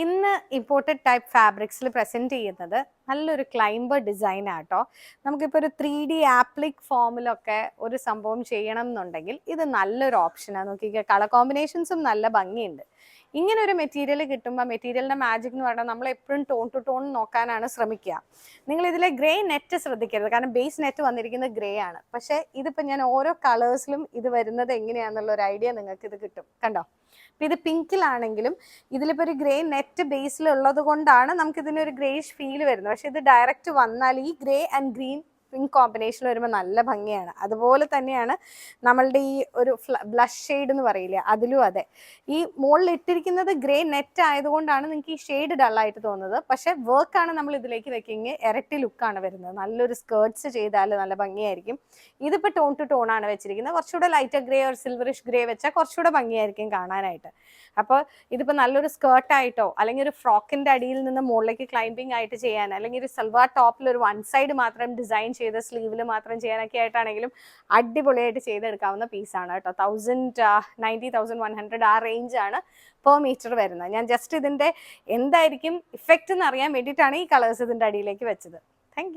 ഇന്ന് imported type ഫാബ്രിക്സിൽ present ചെയ്യുന്നത് നല്ലൊരു ക്ലൈംബർ ഡിസൈൻ ആട്ടോ. നമുക്കിപ്പോൾ ഒരു 3D ആപ്ലിക് ഫോമിലൊക്കെ ഒരു സംഭവം ചെയ്യണം എന്നുണ്ടെങ്കിൽ ഇത് നല്ലൊരു ഓപ്ഷനാണ്. നോക്കിക്കുക, കളർ കോമ്പിനേഷൻസും നല്ല ഭംഗിയുണ്ട്. ഇങ്ങനെ ഒരു മെറ്റീരിയൽ കിട്ടുമ്പോൾ മെറ്റീരിയലിന്റെ മാജിക് എന്ന് പറഞ്ഞാൽ നമ്മൾ എപ്പോഴും ടോൺ ടു ടോൺ നോക്കാനാണ് ശ്രമിക്കുക. നിങ്ങൾ ഇതിലെ ഗ്രേ നെറ്റ് ശ്രദ്ധിക്കരുത്, കാരണം ബേസ് നെറ്റ് വന്നിരിക്കുന്നത് ഗ്രേ ആണ്. പക്ഷേ ഇതിപ്പോൾ ഞാൻ ഓരോ കളേഴ്സിലും ഇത് വരുന്നത് എങ്ങനെയാണെന്നുള്ള ഒരു ഐഡിയ നിങ്ങൾക്ക് ഇത് കിട്ടും. കണ്ടോ, ഇപ്പം ഇത് പിങ്കിലാണെങ്കിലും ഇതിലിപ്പോൾ ഒരു ഗ്രേ നെറ്റ് ബേസിലുള്ളത് കൊണ്ടാണ് നമുക്ക് ഇതിനൊരു ഗ്രേഷ് ഫീൽ വരുന്നത്. പക്ഷെ ഇത് ഡയറക്റ്റ് വന്നാൽ ഈ grey and green pink combination വരുമ്പോൾ നല്ല ഭംഗിയാണ്. അതുപോലെ തന്നെയാണ് നമ്മളുടെ ഈ ഒരു ബ്ലഷ് ഷെയ്ഡ് എന്ന് പറയില്ലേ, അതിലും അതെ. ഈ മുകളിൽ ഇട്ടിരിക്കുന്നത് ഗ്രേ നെറ്റ് ആയതുകൊണ്ടാണ് നിങ്ങൾക്ക് ഈ ഷെയ്ഡ് ഡള്ളായിട്ട് തോന്നുന്നത്. പക്ഷെ വർക്കാണ് നമ്മൾ ഇതിലേക്ക് വെക്കിങ് ഇരട്ടി ലുക്കാണ് വരുന്നത്. നല്ലൊരു സ്കേർട്ട്സ് ചെയ്താൽ നല്ല ഭംഗിയായിരിക്കും. ഇതിപ്പോൾ ടോൺ ടു ടോൺ ആണ് വെച്ചിരിക്കുന്നത്. കുറച്ചുകൂടെ ലൈറ്റർ ഗ്രേ ഒരു സിൽവറിഷ് ഗ്രേ വെച്ചാൽ കുറച്ചുകൂടെ ഭംഗിയായിരിക്കും കാണാനായിട്ട്. അപ്പോൾ ഇതിപ്പോൾ നല്ലൊരു സ്കേർട്ടായിട്ടോ അല്ലെങ്കിൽ ഒരു ഫ്രോക്കിൻ്റെ അടിയിൽ നിന്ന് മുകളിലേക്ക് ക്ലൈംബിംഗ് ആയിട്ട് ചെയ്യാൻ, അല്ലെങ്കിൽ ഒരു സൽവാർ ടോപ്പിൽ ഒരു വൺ സൈഡ് മാത്രം ഡിസൈൻ ചെയ്ത് സ്ലീവിൽ മാത്രം ചെയ്യാനൊക്കെ ആയിട്ടാണെങ്കിലും അടിപൊളിയായിട്ട് ചെയ്തെടുക്കാവുന്ന പീസാണ് കേട്ടോ. 1090-1100 ആ റേഞ്ചാണ് പെർ മീറ്റർ വരുന്നത്. ഞാൻ ജസ്റ്റ് ഇതിൻ്റെ എന്തായിരിക്കും ഇഫക്റ്റ് എന്ന് അറിയാൻ വേണ്ടിയിട്ടാണ് ഈ കളേഴ്സ് ഇതിൻ്റെ അടിയിലേക്ക് വെച്ചത്. താങ്ക്